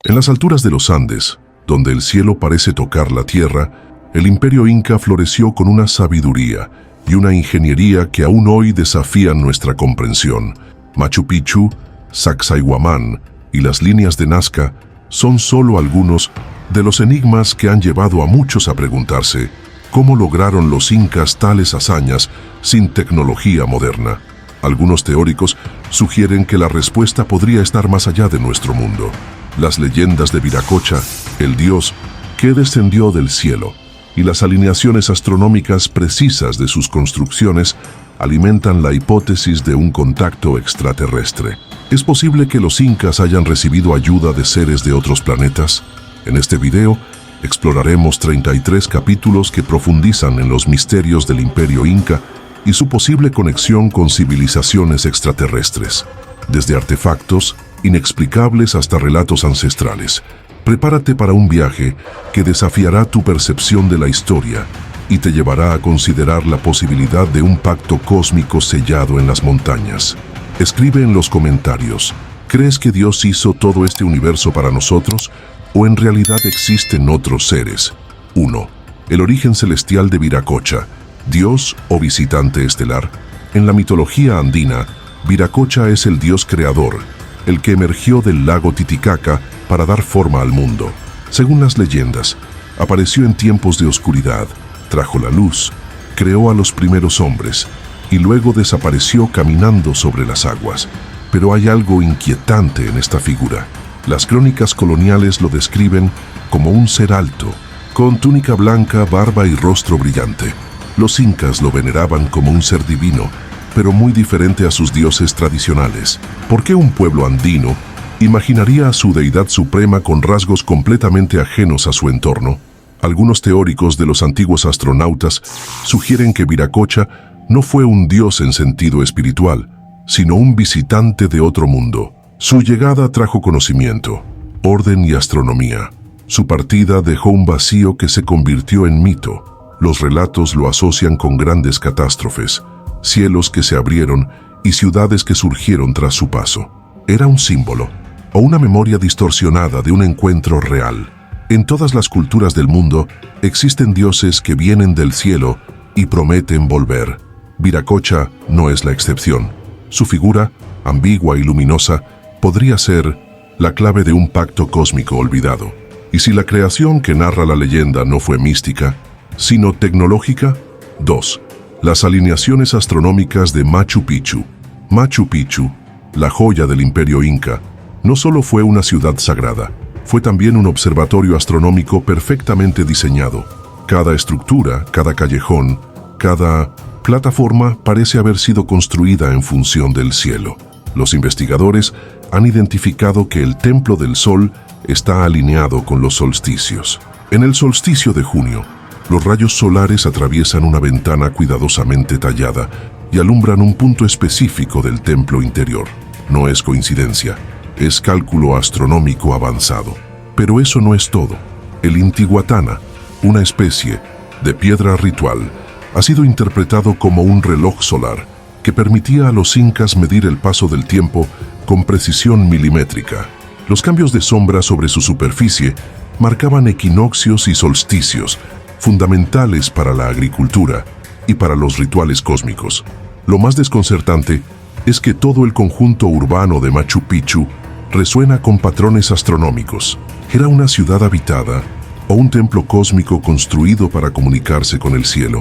En las alturas de los Andes, donde el cielo parece tocar la tierra, el imperio inca floreció con una sabiduría y una ingeniería que aún hoy desafían nuestra comprensión. Machu Picchu, Sacsayhuamán y las líneas de Nazca son solo algunos de los enigmas que han llevado a muchos a preguntarse cómo lograron los incas tales hazañas sin tecnología moderna. Algunos teóricos sugieren que la respuesta podría estar más allá de nuestro mundo. Las leyendas de Viracocha, el dios que descendió del cielo, y las alineaciones astronómicas precisas de sus construcciones alimentan la hipótesis de un contacto extraterrestre. ¿Es posible que los incas hayan recibido ayuda de seres de otros planetas? En este video exploraremos 33 capítulos que profundizan en los misterios del imperio inca y su posible conexión con civilizaciones extraterrestres, desde artefactos inexplicables hasta relatos ancestrales. Prepárate para un viaje que desafiará tu percepción de la historia y te llevará a considerar la posibilidad de un pacto cósmico sellado en las montañas. Escribe en los comentarios, ¿crees que Dios hizo todo este universo para nosotros o en realidad existen otros seres? 1. El origen celestial de Viracocha, Dios o visitante estelar. En la mitología andina, Viracocha es el dios creador, el que emergió del lago Titicaca para dar forma al mundo. Según las leyendas, apareció en tiempos de oscuridad, trajo la luz, creó a los primeros hombres y luego desapareció caminando sobre las aguas. Pero hay algo inquietante en esta figura. Las crónicas coloniales lo describen como un ser alto, con túnica blanca, barba y rostro brillante. Los incas lo veneraban como un ser divino, pero muy diferente a sus dioses tradicionales. ¿Por qué un pueblo andino imaginaría a su deidad suprema con rasgos completamente ajenos a su entorno? Algunos teóricos de los antiguos astronautas sugieren que Viracocha no fue un dios en sentido espiritual, sino un visitante de otro mundo. Su llegada trajo conocimiento, orden y astronomía. Su partida dejó un vacío que se convirtió en mito. Los relatos lo asocian con grandes catástrofes, cielos que se abrieron y ciudades que surgieron tras su paso. Era un símbolo o una memoria distorsionada de un encuentro real. En todas las culturas del mundo existen dioses que vienen del cielo y prometen volver. Viracocha no es la excepción. Su figura, ambigua y luminosa, podría ser la clave de un pacto cósmico olvidado. Y si la creación que narra la leyenda no fue mística, sino tecnológica. 2. Las alineaciones astronómicas de Machu Picchu. Machu Picchu, la joya del imperio inca, no solo fue una ciudad sagrada, fue también un observatorio astronómico perfectamente diseñado. Cada estructura, cada callejón, cada plataforma parece haber sido construida en función del cielo. Los investigadores han identificado que el Templo del Sol está alineado con los solsticios. En el solsticio de junio, los rayos solares atraviesan una ventana cuidadosamente tallada y alumbran un punto específico del templo interior. No es coincidencia, es cálculo astronómico avanzado. Pero eso no es todo. El Intihuatana, una especie de piedra ritual, ha sido interpretado como un reloj solar que permitía a los incas medir el paso del tiempo con precisión milimétrica. Los cambios de sombra sobre su superficie marcaban equinoccios y solsticios, fundamentales para la agricultura y para los rituales cósmicos. Lo más desconcertante es que todo el conjunto urbano de Machu Picchu resuena con patrones astronómicos. ¿Era una ciudad habitada o un templo cósmico construido para comunicarse con el cielo?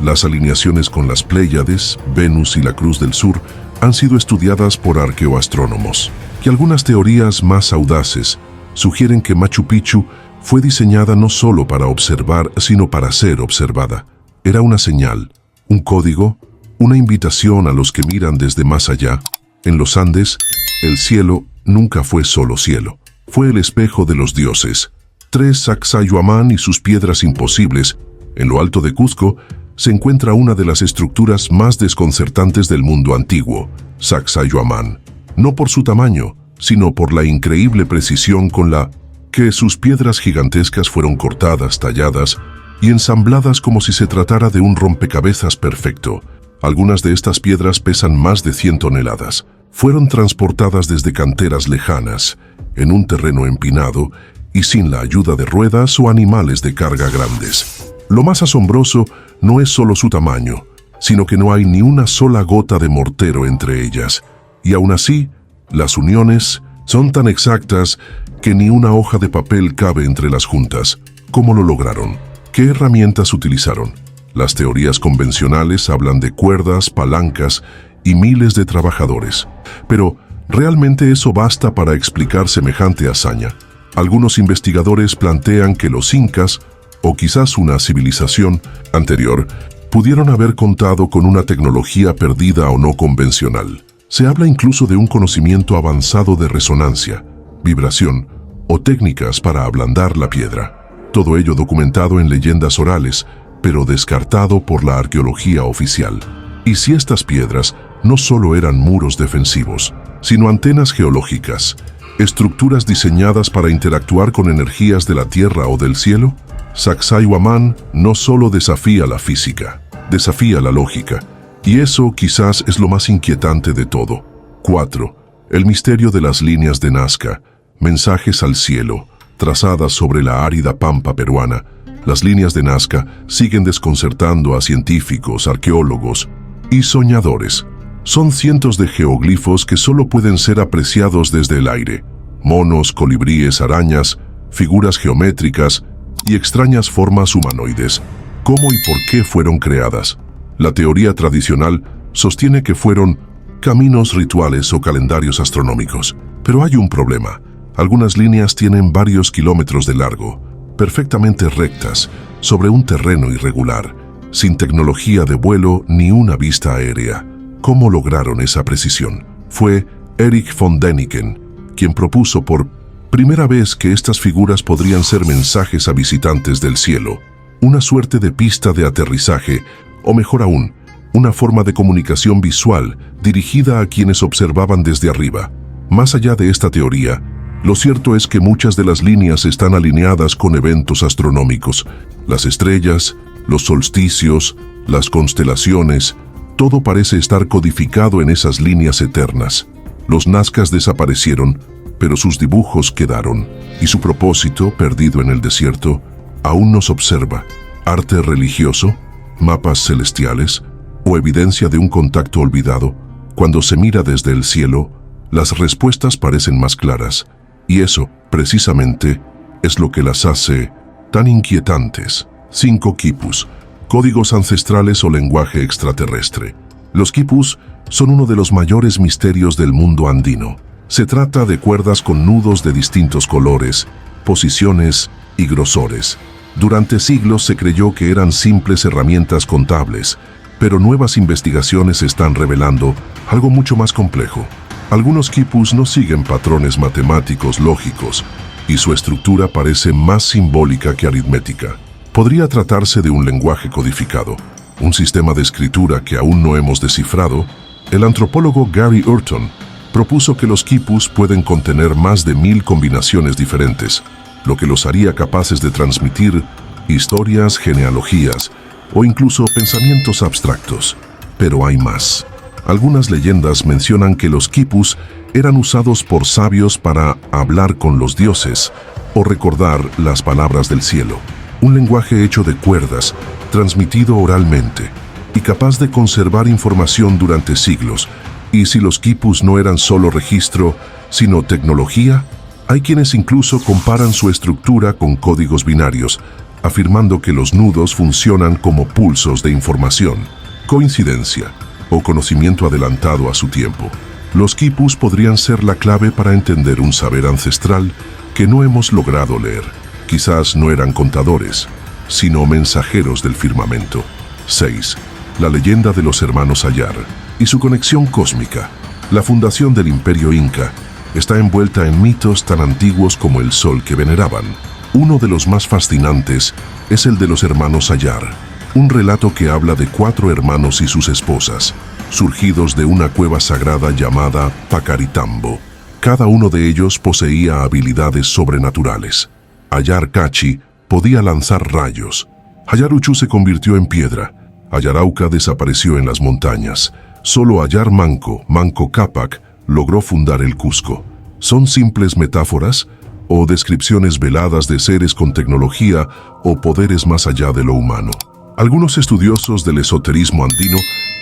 Las alineaciones con las Pléyades, Venus y la Cruz del Sur han sido estudiadas por arqueoastrónomos. Y algunas teorías más audaces sugieren que Machu Picchu fue diseñada no solo para observar, sino para ser observada. Era una señal, un código, una invitación a los que miran desde más allá. En los Andes, el cielo nunca fue solo cielo. Fue el espejo de los dioses. 3. Sacsayhuamán y sus piedras imposibles. En lo alto de Cuzco se encuentra una de las estructuras más desconcertantes del mundo antiguo, Sacsayhuamán. No por su tamaño, sino por la increíble precisión con la que sus piedras gigantescas fueron cortadas, talladas y ensambladas como si se tratara de un rompecabezas perfecto. Algunas de estas piedras pesan más de 100 toneladas. Fueron transportadas desde canteras lejanas, en un terreno empinado y sin la ayuda de ruedas o animales de carga grandes. Lo más asombroso no es solo su tamaño, sino que no hay ni una sola gota de mortero entre ellas. Y aún así, las uniones son tan exactas que ni una hoja de papel cabe entre las juntas. ¿Cómo lo lograron? ¿Qué herramientas utilizaron? Las teorías convencionales hablan de cuerdas, palancas y miles de trabajadores. Pero, ¿realmente eso basta para explicar semejante hazaña? Algunos investigadores plantean que los incas, o quizás una civilización anterior, pudieron haber contado con una tecnología perdida o no convencional. Se habla incluso de un conocimiento avanzado de resonancia, vibración o técnicas para ablandar la piedra. Todo ello documentado en leyendas orales, pero descartado por la arqueología oficial. ¿Y si estas piedras no solo eran muros defensivos, sino antenas geológicas, estructuras diseñadas para interactuar con energías de la tierra o del cielo? Sacsayhuamán no solo desafía la física, desafía la lógica, y eso quizás es lo más inquietante de todo. 4. El misterio de las líneas de Nazca, mensajes al cielo, trazadas sobre la árida pampa peruana. Las líneas de Nazca siguen desconcertando a científicos, arqueólogos y soñadores. Son cientos de geoglifos que solo pueden ser apreciados desde el aire. Monos, colibríes, arañas, figuras geométricas y extrañas formas humanoides. ¿Cómo y por qué fueron creadas? La teoría tradicional sostiene que fueron caminos rituales o calendarios astronómicos. Pero hay un problema. Algunas líneas tienen varios kilómetros de largo, perfectamente rectas, sobre un terreno irregular, sin tecnología de vuelo ni una vista aérea. ¿Cómo lograron esa precisión? Fue Erich von Däniken quien propuso por primera vez que estas figuras podrían ser mensajes a visitantes del cielo, una suerte de pista de aterrizaje, o mejor aún, una forma de comunicación visual dirigida a quienes observaban desde arriba. Más allá de esta teoría, lo cierto es que muchas de las líneas están alineadas con eventos astronómicos. Las estrellas, los solsticios, las constelaciones, todo parece estar codificado en esas líneas eternas. Los nazcas desaparecieron, pero sus dibujos quedaron, y su propósito, perdido en el desierto, aún nos observa. Arte religioso, mapas celestiales, o evidencia de un contacto olvidado. Cuando se mira desde el cielo, las respuestas parecen más claras. Y eso, precisamente, es lo que las hace tan inquietantes. 5 quipus, códigos ancestrales o lenguaje extraterrestre. Los quipus son uno de los mayores misterios del mundo andino. Se trata de cuerdas con nudos de distintos colores, posiciones y grosores. Durante siglos se creyó que eran simples herramientas contables, pero nuevas investigaciones están revelando algo mucho más complejo. Algunos quipus no siguen patrones matemáticos lógicos y su estructura parece más simbólica que aritmética. Podría tratarse de un lenguaje codificado, un sistema de escritura que aún no hemos descifrado. El antropólogo Gary Urton propuso que los quipus pueden contener más de 1000 combinaciones diferentes, lo que los haría capaces de transmitir historias, genealogías o incluso pensamientos abstractos. Pero hay más. Algunas leyendas mencionan que los quipus eran usados por sabios para hablar con los dioses o recordar las palabras del cielo. Un lenguaje hecho de cuerdas, transmitido oralmente y capaz de conservar información durante siglos. Y si los quipus no eran solo registro, sino tecnología, hay quienes incluso comparan su estructura con códigos binarios, afirmando que los nudos funcionan como pulsos de información, coincidencia o conocimiento adelantado a su tiempo. Los quipus podrían ser la clave para entender un saber ancestral que no hemos logrado leer. Quizás no eran contadores, sino mensajeros del firmamento. 6. La leyenda de los hermanos Ayar y su conexión cósmica. La fundación del Imperio Inca está envuelta en mitos tan antiguos como el sol que veneraban. Uno de los más fascinantes es el de los hermanos Ayar, un relato que habla de 4 hermanos y sus esposas, surgidos de una cueva sagrada llamada Pacaritambo. Cada uno de ellos poseía habilidades sobrenaturales. Ayar Cachi podía lanzar rayos. Ayaruchu se convirtió en piedra. Ayarauca desapareció en las montañas. Solo Ayar Manco Cápac, logró fundar el Cusco. ¿Son simples metáforas o descripciones veladas de seres con tecnología o poderes más allá de lo humano? Algunos estudiosos del esoterismo andino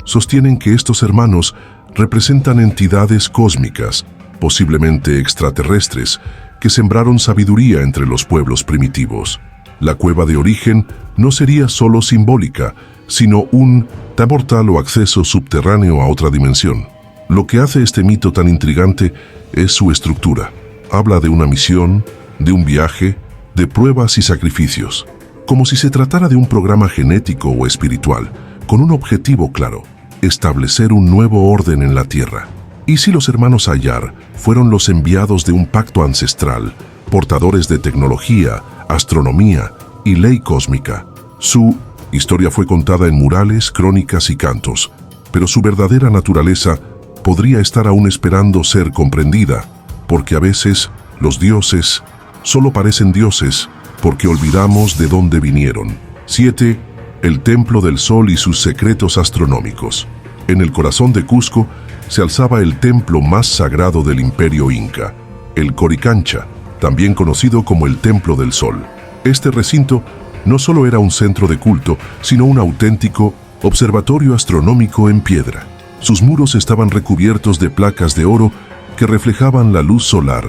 sostienen que estos hermanos representan entidades cósmicas, posiblemente extraterrestres, que sembraron sabiduría entre los pueblos primitivos. La cueva de origen no sería solo simbólica, sino un portal o acceso subterráneo a otra dimensión. Lo que hace este mito tan intrigante es su estructura. Habla de una misión, de un viaje, de pruebas y sacrificios, como si se tratara de un programa genético o espiritual, con un objetivo claro: establecer un nuevo orden en la Tierra. ¿Y si los hermanos Ayar fueron los enviados de un pacto ancestral, portadores de tecnología, astronomía y ley cósmica? Su historia fue contada en murales, crónicas y cantos, pero su verdadera naturaleza podría estar aún esperando ser comprendida, porque a veces los dioses solo parecen dioses porque olvidamos de dónde vinieron. 7. El Templo del Sol y sus secretos astronómicos. En el corazón de Cusco se alzaba el templo más sagrado del Imperio Inca, el Coricancha, también conocido como el Templo del Sol. Este recinto no solo era un centro de culto, sino un auténtico observatorio astronómico en piedra. Sus muros estaban recubiertos de placas de oro que reflejaban la luz solar,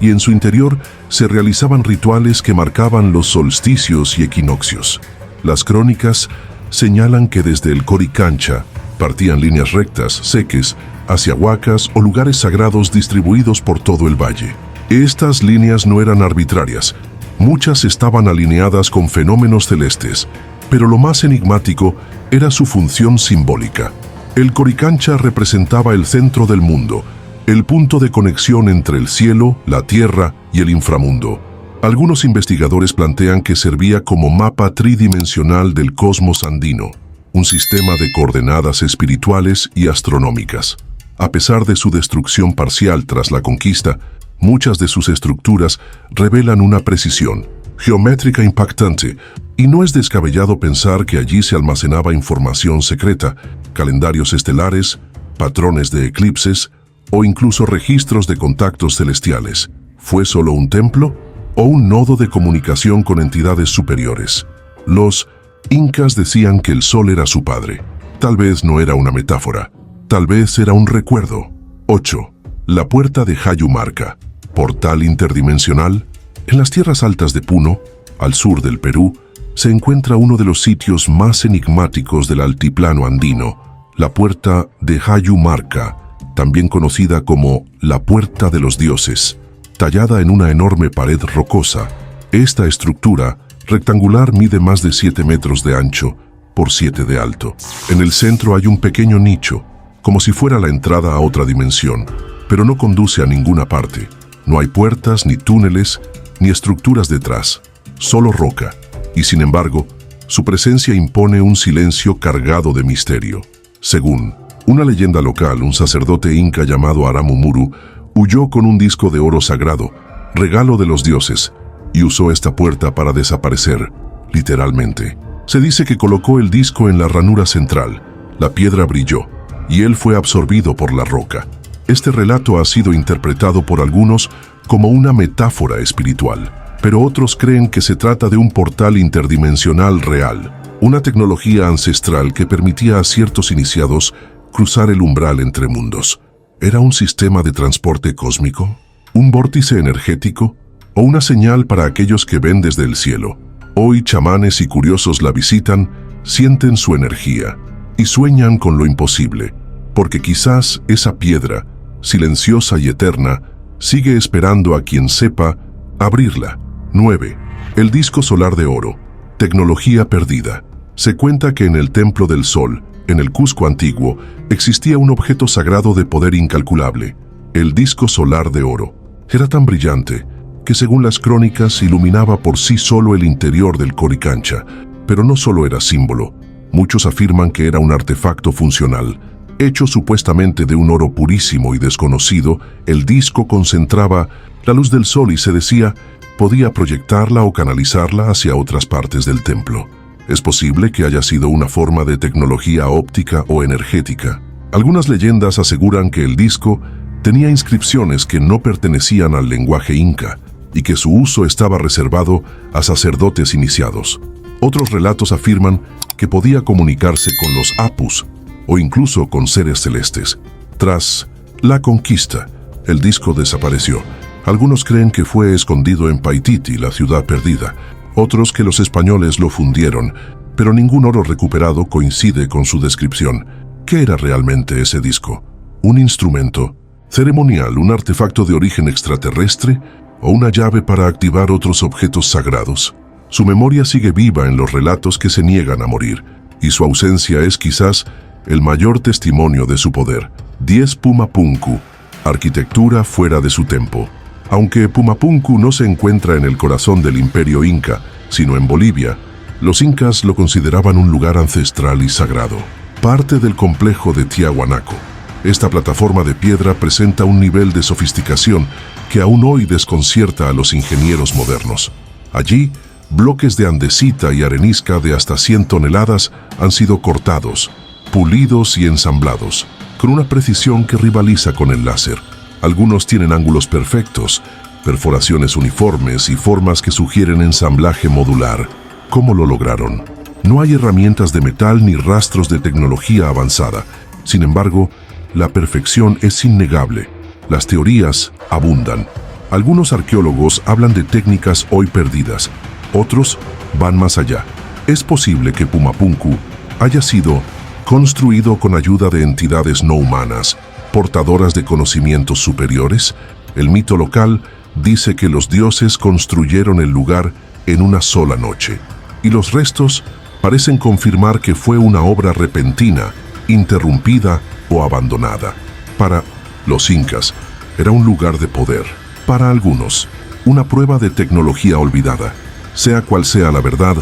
y en su interior se realizaban rituales que marcaban los solsticios y equinoccios. Las crónicas señalan que desde el Coricancha partían líneas rectas, seques, hacia huacas o lugares sagrados distribuidos por todo el valle. Estas líneas no eran arbitrarias. Muchas estaban alineadas con fenómenos celestes, pero lo más enigmático era su función simbólica. El Coricancha representaba el centro del mundo, el punto de conexión entre el cielo, la tierra y el inframundo. Algunos investigadores plantean que servía como mapa tridimensional del cosmos andino, un sistema de coordenadas espirituales y astronómicas. A pesar de su destrucción parcial tras la conquista, muchas de sus estructuras revelan una precisión geométrica impactante, y no es descabellado pensar que allí se almacenaba información secreta, calendarios estelares, patrones de eclipses o incluso registros de contactos celestiales. ¿Fue solo un templo o un nodo de comunicación con entidades superiores? Los incas decían que el sol era su padre. Tal vez no era una metáfora, tal vez era un recuerdo. 8. La puerta de Jayumarca, portal interdimensional. En las tierras altas de Puno, al sur del Perú, se encuentra uno de los sitios más enigmáticos del altiplano andino, la puerta de Jayumarca, también conocida como la Puerta de los Dioses. Tallada en una enorme pared rocosa, esta estructura rectangular mide más de 7 metros de ancho por 7 de alto. En el centro hay un pequeño nicho, como si fuera la entrada a otra dimensión, pero no conduce a ninguna parte. No hay puertas, ni túneles, ni estructuras detrás, solo roca, y sin embargo, su presencia impone un silencio cargado de misterio. Según una leyenda local, un sacerdote inca llamado Aramumuru huyó con un disco de oro sagrado, regalo de los dioses, y usó esta puerta para desaparecer, literalmente. Se dice que colocó el disco en la ranura central, la piedra brilló, y él fue absorbido por la roca. Este relato ha sido interpretado por algunos como una metáfora espiritual, pero otros creen que se trata de un portal interdimensional real, una tecnología ancestral que permitía a ciertos iniciados cruzar el umbral entre mundos. ¿Era un sistema de transporte cósmico? ¿Un vórtice energético? ¿O una señal para aquellos que ven desde el cielo? Hoy chamanes y curiosos la visitan, sienten su energía y sueñan con lo imposible, porque quizás esa piedra, silenciosa y eterna, sigue esperando a quien sepa abrirla. 9. El disco solar de oro, tecnología perdida. Se cuenta que en el Templo del Sol, en el Cusco antiguo, existía un objeto sagrado de poder incalculable, el disco solar de oro. Era tan brillante que, según las crónicas, iluminaba por sí solo el interior del Coricancha. Pero no solo era símbolo. Muchos afirman que era un artefacto funcional. Hecho supuestamente de un oro purísimo y desconocido, el disco concentraba la luz del sol y se decía, podía proyectarla o canalizarla hacia otras partes del templo. Es posible que haya sido una forma de tecnología óptica o energética. Algunas leyendas aseguran que el disco tenía inscripciones que no pertenecían al lenguaje inca y que su uso estaba reservado a sacerdotes iniciados. Otros relatos afirman que podía comunicarse con los apus o incluso con seres celestes. Tras la conquista, el disco desapareció. Algunos creen que fue escondido en Paititi, la ciudad perdida. Otros que los españoles lo fundieron, pero ningún oro recuperado coincide con su descripción. ¿Qué era realmente ese disco? ¿Un instrumento ceremonial, un artefacto de origen extraterrestre o una llave para activar otros objetos sagrados? Su memoria sigue viva en los relatos que se niegan a morir, y su ausencia es quizás el mayor testimonio de su poder. 10 Pumapunku, arquitectura fuera de su tiempo. Aunque Pumapunku no se encuentra en el corazón del imperio inca, sino en Bolivia, los incas lo consideraban un lugar ancestral y sagrado, parte del complejo de Tiahuanaco. Esta plataforma de piedra presenta un nivel de sofisticación que aún hoy desconcierta a los ingenieros modernos. Allí, bloques de andesita y arenisca de hasta 100 toneladas han sido cortados, pulidos y ensamblados, con una precisión que rivaliza con el láser. Algunos tienen ángulos perfectos, perforaciones uniformes y formas que sugieren ensamblaje modular. ¿Cómo lo lograron? No hay herramientas de metal ni rastros de tecnología avanzada. Sin embargo, la perfección es innegable. Las teorías abundan. Algunos arqueólogos hablan de técnicas hoy perdidas. Otros van más allá. Es posible que Pumapunku haya sido construido con ayuda de entidades no humanas, portadoras de conocimientos superiores. El mito local dice que los dioses construyeron el lugar en una sola noche, y los restos parecen confirmar que fue una obra repentina, interrumpida o abandonada. Para los incas, era un lugar de poder. Para algunos, una prueba de tecnología olvidada. Sea cual sea la verdad,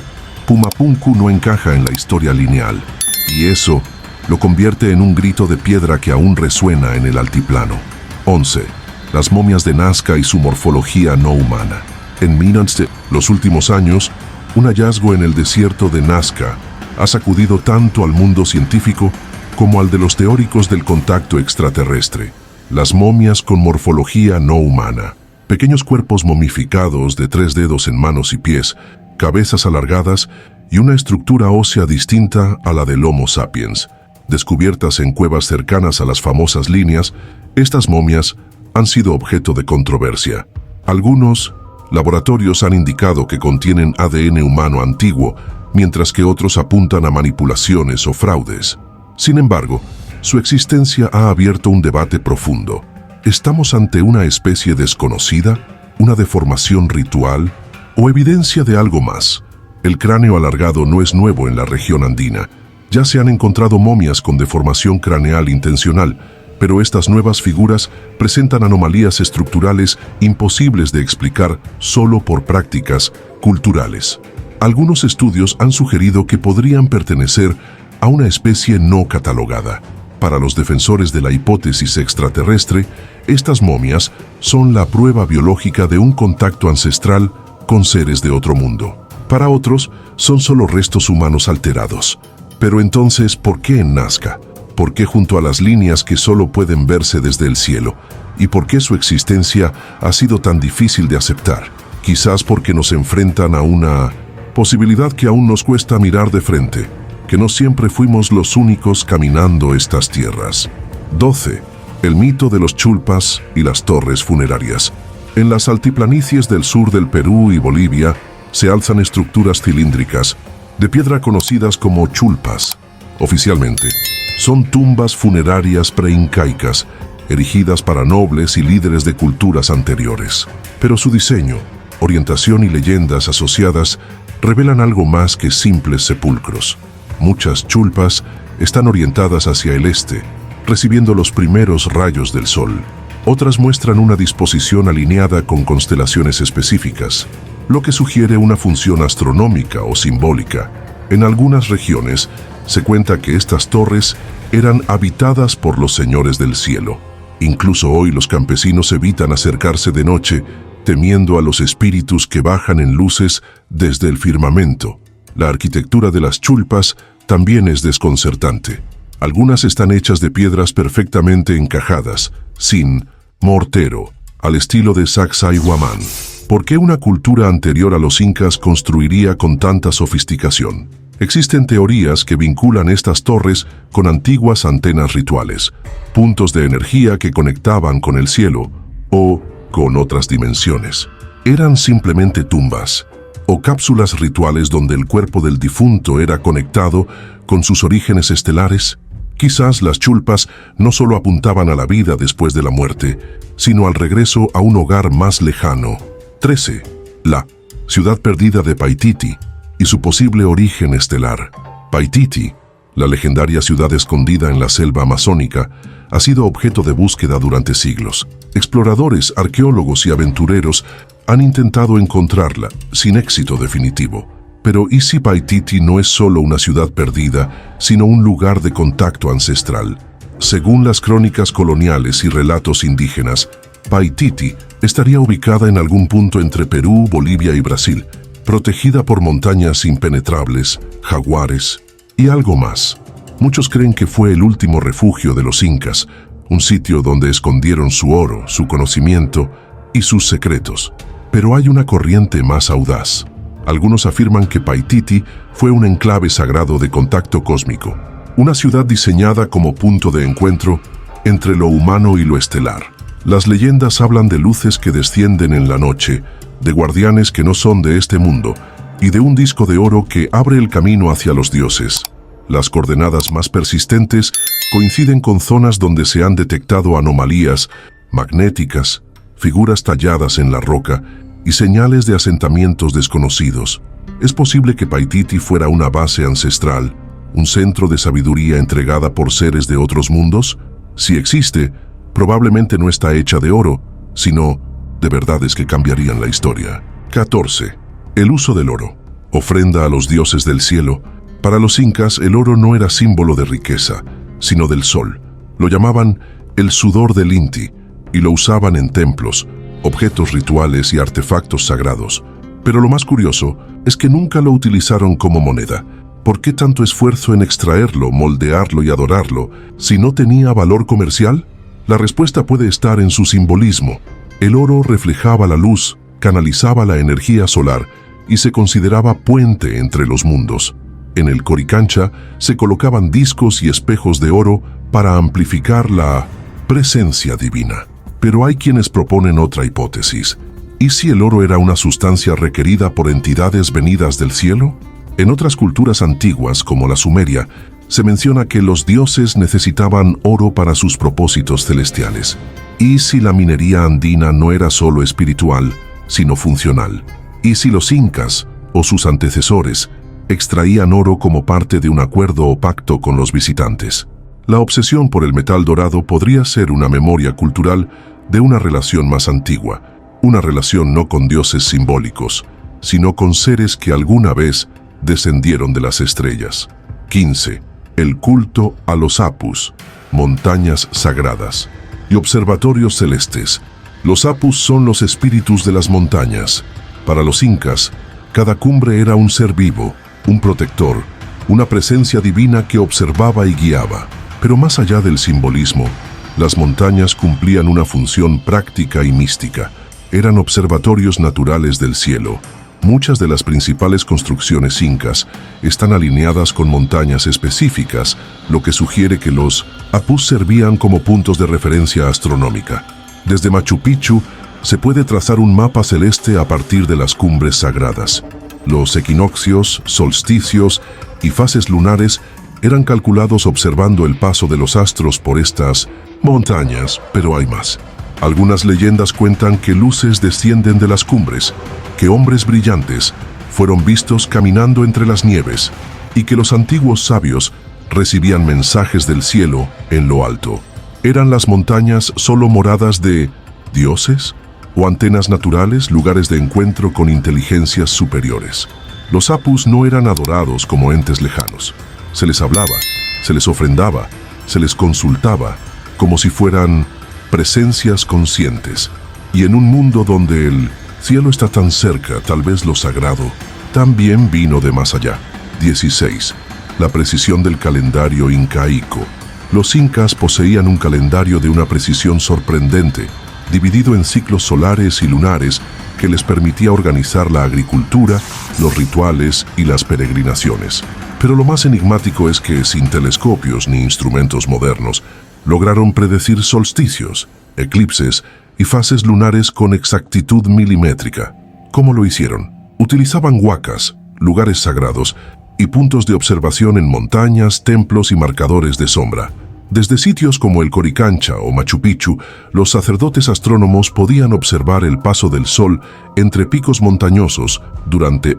Pumapunku no encaja en la historia lineal, y eso lo convierte en un grito de piedra que aún resuena en el altiplano. 11. Las momias de Nazca y su morfología no humana. En los últimos años, un hallazgo en el desierto de Nazca ha sacudido tanto al mundo científico como al de los teóricos del contacto extraterrestre. Las momias con morfología no humana. Pequeños cuerpos momificados de 3 dedos en manos y pies, cabezas alargadas y una estructura ósea distinta a la del Homo sapiens. Descubiertas en cuevas cercanas a las famosas líneas, estas momias han sido objeto de controversia. Algunos laboratorios han indicado que contienen ADN humano antiguo, mientras que otros apuntan a manipulaciones o fraudes. Sin embargo, su existencia ha abierto un debate profundo. ¿Estamos ante una especie desconocida, una deformación ritual o evidencia de algo más? El cráneo alargado no es nuevo en la región andina. Ya se han encontrado momias con deformación craneal intencional, pero estas nuevas figuras presentan anomalías estructurales imposibles de explicar solo por prácticas culturales. Algunos estudios han sugerido que podrían pertenecer a una especie no catalogada. Para los defensores de la hipótesis extraterrestre, estas momias son la prueba biológica de un contacto ancestral con seres de otro mundo. Para otros, son solo restos humanos alterados. Pero entonces, ¿por qué en Nazca? ¿Por qué junto a las líneas que solo pueden verse desde el cielo? ¿Y por qué su existencia ha sido tan difícil de aceptar? Quizás porque nos enfrentan a una posibilidad que aún nos cuesta mirar de frente, que no siempre fuimos los únicos caminando estas tierras. 12. El mito de los chulpas y las torres funerarias. En las altiplanicies del sur del Perú y Bolivia se alzan estructuras cilíndricas de piedra conocidas como chulpas. Oficialmente, son tumbas funerarias preincaicas, erigidas para nobles y líderes de culturas anteriores. Pero su diseño, orientación y leyendas asociadas revelan algo más que simples sepulcros. Muchas chulpas están orientadas hacia el este, recibiendo los primeros rayos del sol. Otras muestran una disposición alineada con constelaciones específicas, lo que sugiere una función astronómica o simbólica. En algunas regiones se cuenta que estas torres eran habitadas por los señores del cielo. Incluso hoy los campesinos evitan acercarse de noche, temiendo a los espíritus que bajan en luces desde el firmamento. La arquitectura de las chulpas también es desconcertante. Algunas están hechas de piedras perfectamente encajadas, sin mortero, al estilo de Sacsayhuamán. ¿Por qué una cultura anterior a los incas construiría con tanta sofisticación? Existen teorías que vinculan estas torres con antiguas antenas rituales, puntos de energía que conectaban con el cielo o con otras dimensiones. ¿Eran simplemente tumbas o cápsulas rituales donde el cuerpo del difunto era conectado con sus orígenes estelares? Quizás las chulpas no solo apuntaban a la vida después de la muerte, sino al regreso a un hogar más lejano. 13. La ciudad perdida de Paititi y su posible origen estelar. Paititi, la legendaria ciudad escondida en la selva amazónica, ha sido objeto de búsqueda durante siglos. Exploradores, arqueólogos y aventureros han intentado encontrarla, sin éxito definitivo. Pero ¿y si Paititi no es solo una ciudad perdida, sino un lugar de contacto ancestral? Según las crónicas coloniales y relatos indígenas, Paititi estaría ubicada en algún punto entre Perú, Bolivia y Brasil, protegida por montañas impenetrables, jaguares y algo más. Muchos creen que fue el último refugio de los incas, un sitio donde escondieron su oro, su conocimiento y sus secretos. Pero hay una corriente más audaz. Algunos afirman que Paititi fue un enclave sagrado de contacto cósmico, una ciudad diseñada como punto de encuentro entre lo humano y lo estelar. Las leyendas hablan de luces que descienden en la noche, de guardianes que no son de este mundo y de un disco de oro que abre el camino hacia los dioses. Las coordenadas más persistentes coinciden con zonas donde se han detectado anomalías magnéticas, figuras talladas en la roca y señales de asentamientos desconocidos. Es posible que Paititi fuera una base ancestral, un centro de sabiduría entregada por seres de otros mundos. Si existe, probablemente no está hecha de oro, sino de verdades que cambiarían la historia. 14. El uso del oro. Ofrenda a los dioses del cielo. Para los incas, el oro no era símbolo de riqueza, sino del sol. Lo llamaban el sudor del Inti y lo usaban en templos, objetos rituales y artefactos sagrados. Pero lo más curioso es que nunca lo utilizaron como moneda. ¿Por qué tanto esfuerzo en extraerlo, moldearlo y adorarlo si no tenía valor comercial? La respuesta puede estar en su simbolismo. El oro reflejaba la luz, canalizaba la energía solar y se consideraba puente entre los mundos. En el Coricancha se colocaban discos y espejos de oro para amplificar la presencia divina. Pero hay quienes proponen otra hipótesis. ¿Y si el oro era una sustancia requerida por entidades venidas del cielo? En otras culturas antiguas, como la Sumeria, se menciona que los dioses necesitaban oro para sus propósitos celestiales. ¿Y si la minería andina no era solo espiritual, sino funcional? ¿Y si los incas, o sus antecesores, extraían oro como parte de un acuerdo o pacto con los visitantes? La obsesión por el metal dorado podría ser una memoria cultural de una relación más antigua, una relación no con dioses simbólicos, sino con seres que alguna vez descendieron de las estrellas. 15. El culto a los apus, montañas sagradas y observatorios celestes. Los apus son los espíritus de las montañas. Para los incas, cada cumbre era un ser vivo, un protector, una presencia divina que observaba y guiaba. Pero más allá del simbolismo, las montañas cumplían una función práctica y mística. Eran observatorios naturales del cielo. Muchas de las principales construcciones incas están alineadas con montañas específicas, lo que sugiere que los apus servían como puntos de referencia astronómica. Desde Machu Picchu se puede trazar un mapa celeste a partir de las cumbres sagradas. Los equinoccios, solsticios y fases lunares eran calculados observando el paso de los astros por estas montañas, pero hay más. Algunas leyendas cuentan que luces descienden de las cumbres, que hombres brillantes fueron vistos caminando entre las nieves y que los antiguos sabios recibían mensajes del cielo en lo alto. ¿Eran las montañas solo moradas de dioses o antenas naturales, lugares de encuentro con inteligencias superiores? Los apus no eran adorados como entes lejanos. Se les hablaba, se les ofrendaba, se les consultaba, como si fueran presencias conscientes. Y en un mundo donde el cielo está tan cerca, tal vez lo sagrado también vino de más allá. 16. La precisión del calendario incaico. Los incas poseían un calendario de una precisión sorprendente, dividido en ciclos solares y lunares que les permitía organizar la agricultura, los rituales y las peregrinaciones. Pero lo más enigmático es que, sin telescopios ni instrumentos modernos, lograron predecir solsticios, eclipses y fases lunares con exactitud milimétrica. ¿Cómo lo hicieron? Utilizaban huacas, lugares sagrados, y puntos de observación en montañas, templos y marcadores de sombra. Desde sitios como el Coricancha o Machu Picchu, los sacerdotes astrónomos podían observar el paso del sol entre picos montañosos durante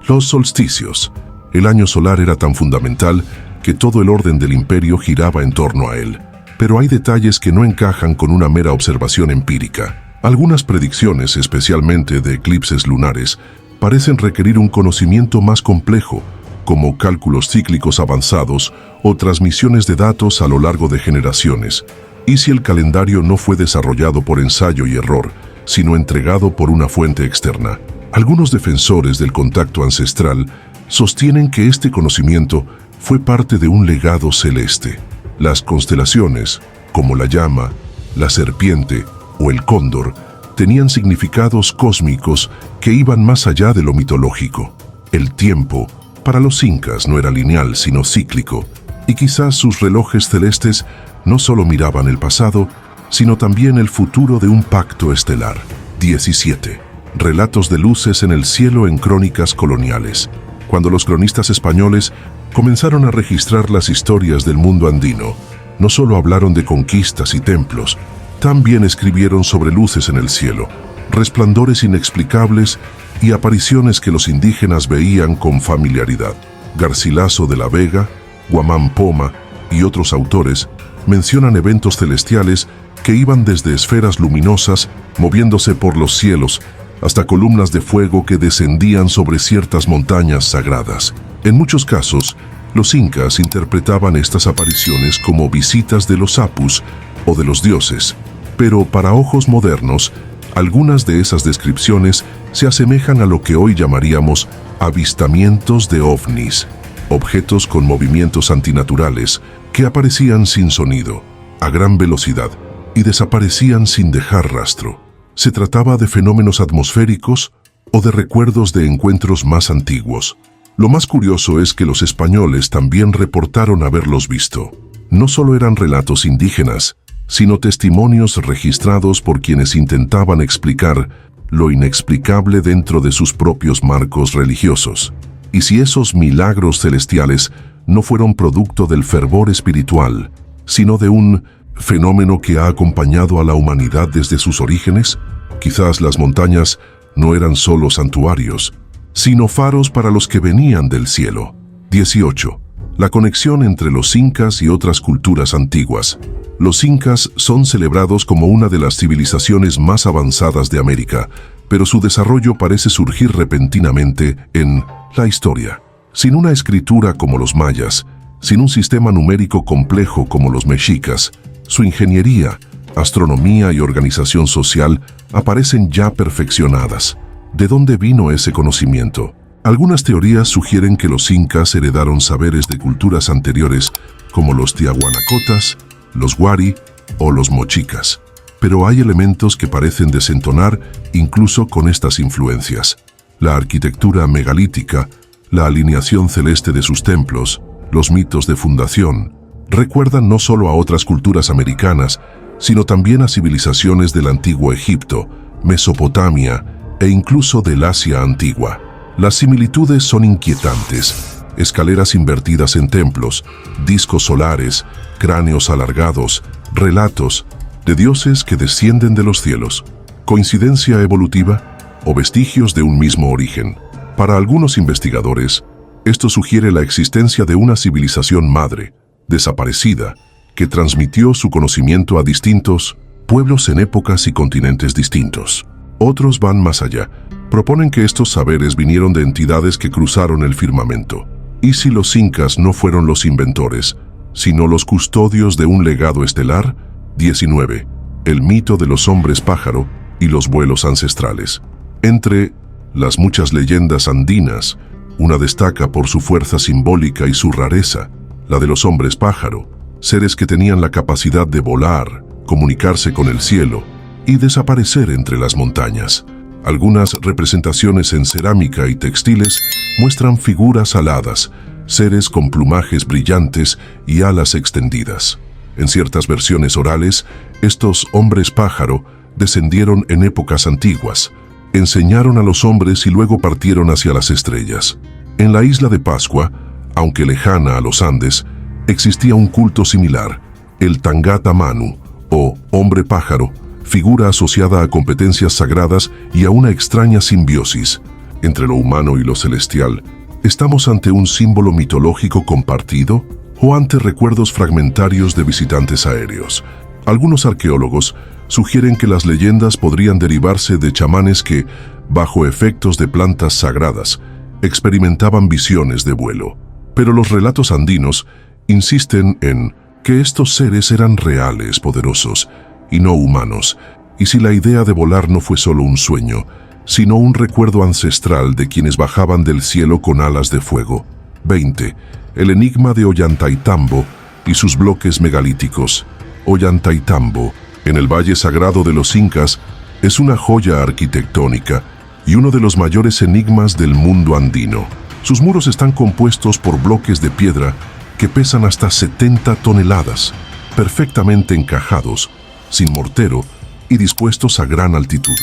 los solsticios. El año solar era tan fundamental que todo el orden del imperio giraba en torno a él. Pero hay detalles que no encajan con una mera observación empírica. Algunas predicciones, especialmente de eclipses lunares, parecen requerir un conocimiento más complejo, como cálculos cíclicos avanzados o transmisiones de datos a lo largo de generaciones. ¿Y si el calendario no fue desarrollado por ensayo y error, sino entregado por una fuente externa? Algunos defensores del contacto ancestral sostienen que este conocimiento fue parte de un legado celeste. Las constelaciones, como la llama, la serpiente o el cóndor, tenían significados cósmicos que iban más allá de lo mitológico. El tiempo, para los incas, no era lineal, sino cíclico, y quizás sus relojes celestes no solo miraban el pasado, sino también el futuro de un pacto estelar. 17. Relatos de luces en el cielo en crónicas coloniales. Cuando los cronistas españoles comenzaron a registrar las historias del mundo andino, no solo hablaron de conquistas y templos, también escribieron sobre luces en el cielo, resplandores inexplicables y apariciones que los indígenas veían con familiaridad. Garcilaso de la Vega, Guamán Poma y otros autores mencionan eventos celestiales que iban desde esferas luminosas moviéndose por los cielos hasta columnas de fuego que descendían sobre ciertas montañas sagradas. En muchos casos, los incas interpretaban estas apariciones como visitas de los apus o de los dioses, pero para ojos modernos, algunas de esas descripciones se asemejan a lo que hoy llamaríamos avistamientos de ovnis, objetos con movimientos antinaturales que aparecían sin sonido, a gran velocidad, y desaparecían sin dejar rastro. ¿Se trataba de fenómenos atmosféricos o de recuerdos de encuentros más antiguos? Lo más curioso es que los españoles también reportaron haberlos visto. No solo eran relatos indígenas, sino testimonios registrados por quienes intentaban explicar lo inexplicable dentro de sus propios marcos religiosos. Y si esos milagros celestiales no fueron producto del fervor espiritual, sino de un fenómeno que ha acompañado a la humanidad desde sus orígenes, quizás las montañas no eran solo santuarios, sino faros para los que venían del cielo. 18. La conexión entre los incas y otras culturas antiguas. Los incas son celebrados como una de las civilizaciones más avanzadas de América, pero su desarrollo parece surgir repentinamente en la historia. Sin una escritura como los mayas, sin un sistema numérico complejo como los mexicas, su ingeniería, astronomía y organización social aparecen ya perfeccionadas. ¿De dónde vino ese conocimiento? Algunas teorías sugieren que los incas heredaron saberes de culturas anteriores como los tiahuanacotas, los wari o los mochicas. Pero hay elementos que parecen desentonar incluso con estas influencias. La arquitectura megalítica, la alineación celeste de sus templos, los mitos de fundación, recuerdan no solo a otras culturas americanas, sino también a civilizaciones del antiguo Egipto, Mesopotamia e incluso del Asia antigua. Las similitudes son inquietantes. Escaleras invertidas en templos, discos solares, cráneos alargados, relatos de dioses que descienden de los cielos. ¿Coincidencia evolutiva o vestigios de un mismo origen? Para algunos investigadores, esto sugiere la existencia de una civilización madre, desaparecida, que transmitió su conocimiento a distintos pueblos en épocas y continentes distintos. Otros van más allá. Proponen que estos saberes vinieron de entidades que cruzaron el firmamento. ¿Y si los incas no fueron los inventores, sino los custodios de un legado estelar? 19. El mito de los hombres pájaro y los vuelos ancestrales. Entre las muchas leyendas andinas. Una destaca por su fuerza simbólica y su rareza, la de los hombres pájaro, seres que tenían la capacidad de volar, comunicarse con el cielo y desaparecer entre las montañas. Algunas representaciones en cerámica y textiles muestran figuras aladas, seres con plumajes brillantes y alas extendidas. En ciertas versiones orales, estos hombres pájaro descendieron en épocas antiguas, enseñaron a los hombres y luego partieron hacia las estrellas. En la isla de Pascua, aunque lejana a los Andes, existía un culto similar, el Tangata Manu, o hombre pájaro, figura asociada a competencias sagradas y a una extraña simbiosis entre lo humano y lo celestial. ¿Estamos ante un símbolo mitológico compartido o ante recuerdos fragmentarios de visitantes aéreos? Algunos arqueólogos sugieren que las leyendas podrían derivarse de chamanes que, bajo efectos de plantas sagradas, experimentaban visiones de vuelo. Pero los relatos andinos insisten en que estos seres eran reales, poderosos y no humanos, y si la idea de volar no fue solo un sueño, sino un recuerdo ancestral de quienes bajaban del cielo con alas de fuego. 20. El enigma de Ollantaytambo y sus bloques megalíticos. Ollantaytambo, en el Valle Sagrado de los Incas, es una joya arquitectónica y uno de los mayores enigmas del mundo andino. Sus muros están compuestos por bloques de piedra que pesan hasta 70 toneladas, perfectamente encajados, sin mortero y dispuestos a gran altitud.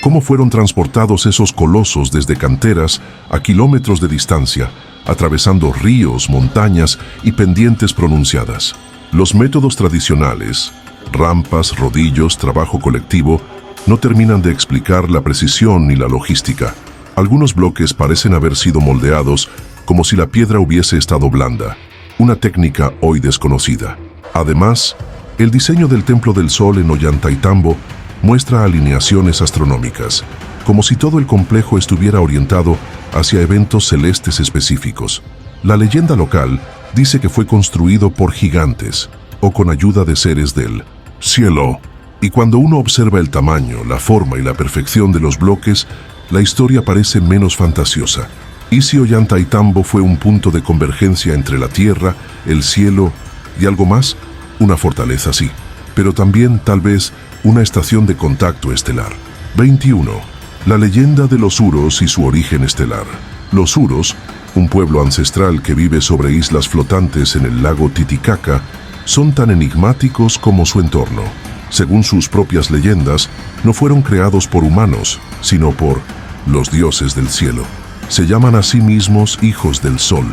¿Cómo fueron transportados esos colosos desde canteras a kilómetros de distancia, atravesando ríos, montañas y pendientes pronunciadas? Los métodos tradicionales, rampas, rodillos, trabajo colectivo, no terminan de explicar la precisión ni la logística. Algunos bloques parecen haber sido moldeados como si la piedra hubiese estado blanda, una técnica hoy desconocida. Además, el diseño del Templo del Sol en Ollantaytambo muestra alineaciones astronómicas, como si todo el complejo estuviera orientado hacia eventos celestes específicos. La leyenda local dice que fue construido por gigantes o con ayuda de seres del cielo. Y cuando uno observa el tamaño, la forma y la perfección de los bloques, la historia parece menos fantasiosa. ¿Y si Ollantaytambo fue un punto de convergencia entre la tierra, el cielo y algo más? Una fortaleza, sí, pero también, tal vez, una estación de contacto estelar. 21. La leyenda de los Huros y su origen estelar. Los Huros, un pueblo ancestral que vive sobre islas flotantes en el lago Titicaca, son tan enigmáticos como su entorno. Según sus propias leyendas, no fueron creados por humanos, sino por los dioses del cielo. Se llaman a sí mismos hijos del sol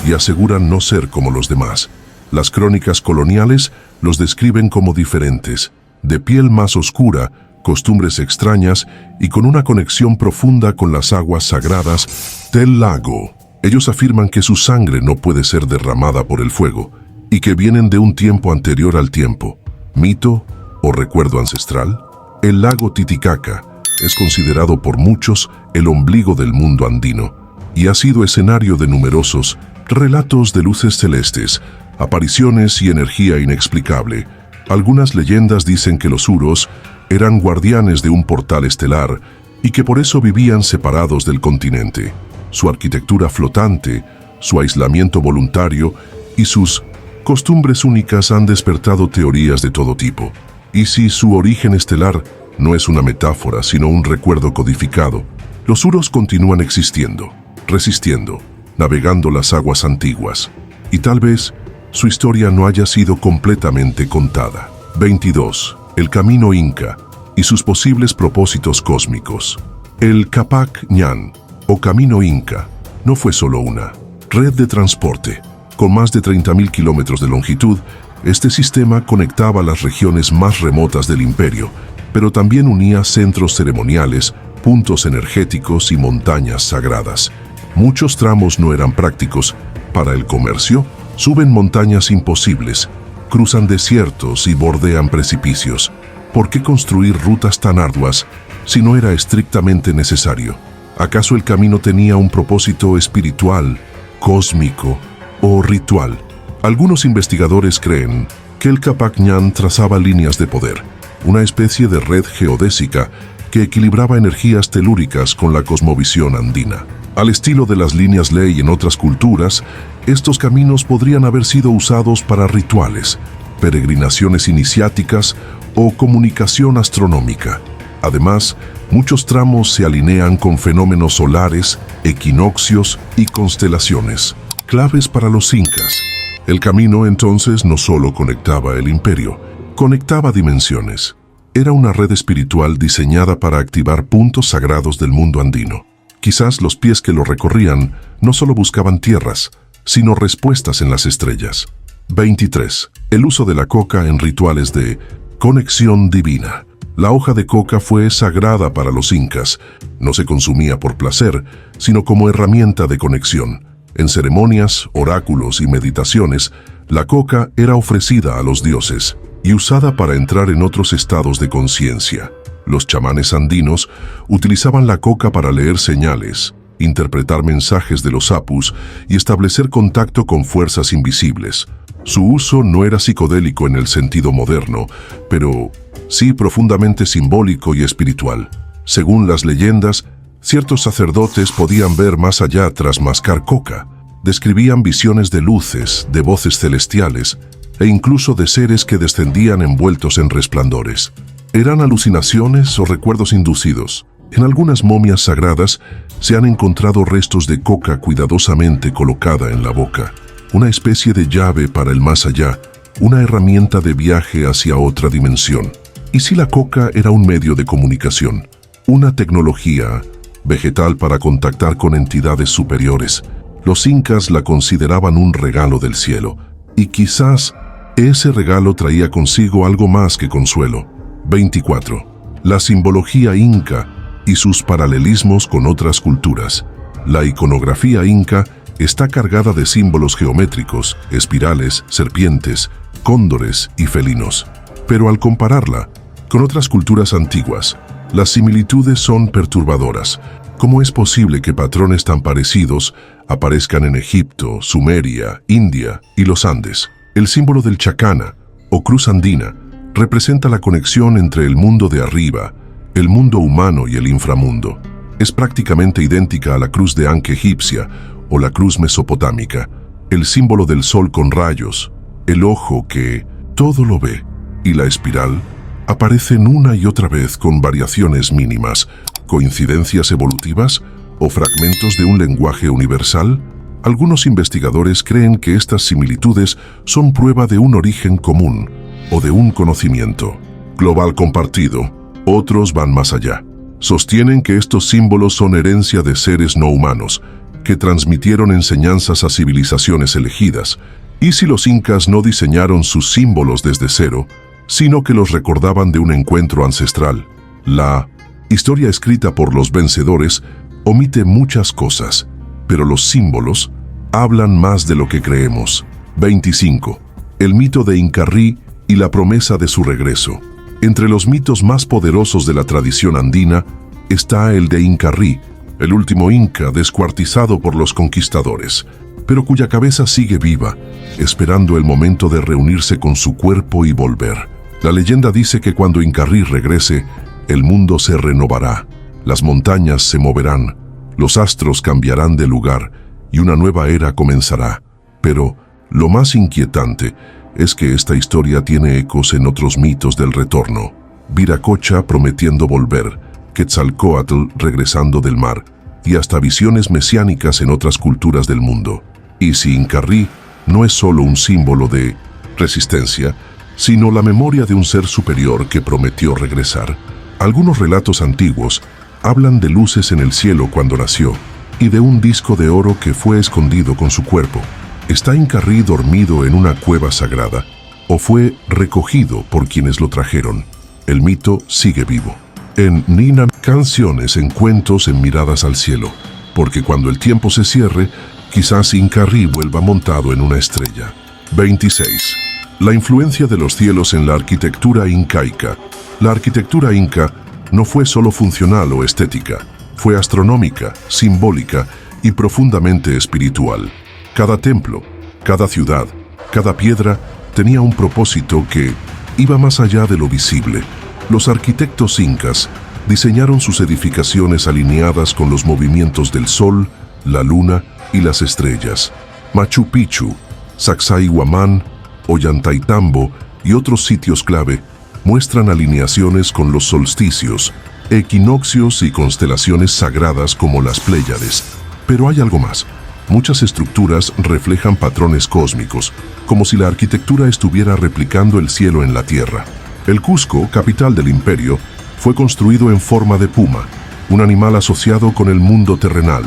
y aseguran no ser como los demás. Las crónicas coloniales los describen como diferentes, de piel más oscura, costumbres extrañas y con una conexión profunda con las aguas sagradas del lago. Ellos afirman que su sangre no puede ser derramada por el fuego y que vienen de un tiempo anterior al tiempo. ¿Mito o recuerdo ancestral? El lago Titicaca es considerado por muchos el ombligo del mundo andino y ha sido escenario de numerosos relatos de luces celestes, apariciones y energía inexplicable. Algunas leyendas dicen que los Huros eran guardianes de un portal estelar y que por eso vivían separados del continente. Su arquitectura flotante, su aislamiento voluntario y sus costumbres únicas han despertado teorías de todo tipo. ¿Y si su origen estelar no es una metáfora, sino un recuerdo codificado? Los Huros continúan existiendo, resistiendo, navegando las aguas antiguas, y tal vez su historia no haya sido completamente contada. 22. El camino inca y sus posibles propósitos cósmicos. El Capac Ñan, o Camino Inca, no fue solo una red de transporte. Con más de 30.000 kilómetros de longitud, este sistema conectaba las regiones más remotas del imperio, pero también unía centros ceremoniales, puntos energéticos y montañas sagradas. Muchos tramos no eran prácticos para el comercio, suben montañas imposibles, cruzan desiertos y bordean precipicios. ¿Por qué construir rutas tan arduas si no era estrictamente necesario? ¿Acaso el camino tenía un propósito espiritual, cósmico o ritual? Algunos investigadores creen que el Capac Ñan trazaba líneas de poder, una especie de red geodésica que equilibraba energías telúricas con la cosmovisión andina. Al estilo de las líneas ley en otras culturas, estos caminos podrían haber sido usados para rituales, peregrinaciones iniciáticas o comunicación astronómica. Además, muchos tramos se alinean con fenómenos solares, equinoccios y constelaciones, claves para los incas. El camino entonces no solo conectaba el imperio, conectaba dimensiones. Era una red espiritual diseñada para activar puntos sagrados del mundo andino. Quizás los pies que lo recorrían no solo buscaban tierras, sino respuestas en las estrellas. 23. El uso de la coca en rituales de conexión divina. La hoja de coca fue sagrada para los incas. No se consumía por placer, sino como herramienta de conexión. En ceremonias, oráculos y meditaciones, la coca era ofrecida a los dioses y usada para entrar en otros estados de conciencia. Los chamanes andinos utilizaban la coca para leer señales, interpretar mensajes de los apus y establecer contacto con fuerzas invisibles. Su uso no era psicodélico en el sentido moderno, pero sí profundamente simbólico y espiritual. Según las leyendas, ciertos sacerdotes podían ver más allá tras mascar coca. Describían visiones de luces, de voces celestiales e incluso de seres que descendían envueltos en resplandores. ¿Eran alucinaciones o recuerdos inducidos? En algunas momias sagradas se han encontrado restos de coca cuidadosamente colocada en la boca, una especie de llave para el más allá, una herramienta de viaje hacia otra dimensión. ¿Y si la coca era un medio de comunicación, una tecnología vegetal para contactar con entidades superiores? Los incas la consideraban un regalo del cielo, y quizás ese regalo traía consigo algo más que consuelo. 24. La simbología inca y sus paralelismos con otras culturas. La iconografía inca está cargada de símbolos geométricos, espirales, serpientes, cóndores y felinos. Pero al compararla con otras culturas antiguas, las similitudes son perturbadoras. ¿Cómo es posible que patrones tan parecidos aparezcan en Egipto, Sumeria, India y los Andes? El símbolo del chacana, o cruz andina, representa la conexión entre el mundo de arriba, el mundo humano y el inframundo. Es prácticamente idéntica a la cruz de Ankh egipcia o la cruz mesopotámica, el símbolo del sol con rayos, el ojo que todo lo ve, y la espiral aparecen una y otra vez con variaciones mínimas, coincidencias evolutivas o fragmentos de un lenguaje universal. Algunos investigadores creen que estas similitudes son prueba de un origen común o de un conocimiento global compartido. Otros van más allá. Sostienen que estos símbolos son herencia de seres no humanos, que transmitieron enseñanzas a civilizaciones elegidas. ¿Y si los incas no diseñaron sus símbolos desde cero, sino que los recordaban de un encuentro ancestral? La historia escrita por los vencedores omite muchas cosas, pero los símbolos hablan más de lo que creemos. 25. El mito de Incarrí y la promesa de su regreso. Entre los mitos más poderosos de la tradición andina está el de Incarrí, el último inca descuartizado por los conquistadores, pero cuya cabeza sigue viva, esperando el momento de reunirse con su cuerpo y volver. La leyenda dice que cuando Incarrí regrese, el mundo se renovará, las montañas se moverán, los astros cambiarán de lugar y una nueva era comenzará. Pero lo más inquietante es que esta historia tiene ecos en otros mitos del retorno. Viracocha prometiendo volver, Quetzalcóatl regresando del mar, y hasta visiones mesiánicas en otras culturas del mundo. Y si Incarrí no es solo un símbolo de resistencia, sino la memoria de un ser superior que prometió regresar. Algunos relatos antiguos hablan de luces en el cielo cuando nació, y de un disco de oro que fue escondido con su cuerpo. ¿Está Incarrí dormido en una cueva sagrada o fue recogido por quienes lo trajeron? El mito sigue vivo. En Nina, canciones en cuentos en miradas al cielo, porque cuando el tiempo se cierre, quizás Incarrí vuelva montado en una estrella. 26. La influencia de los cielos en la arquitectura incaica. La arquitectura inca no fue solo funcional o estética, fue astronómica, simbólica y profundamente espiritual. Cada templo, cada ciudad, cada piedra tenía un propósito que iba más allá de lo visible. Los arquitectos incas Diseñaron sus edificaciones alineadas con los movimientos del sol, la luna y las estrellas. Machu Picchu, Sacsayhuamán, Ollantaytambo y otros sitios clave muestran alineaciones con los solsticios, equinoccios y constelaciones sagradas como las Pléyades. Pero hay algo más. Muchas estructuras reflejan patrones cósmicos, como si la arquitectura estuviera replicando el cielo en la tierra. El Cusco, capital del imperio, fue construido en forma de puma, un animal asociado con el mundo terrenal,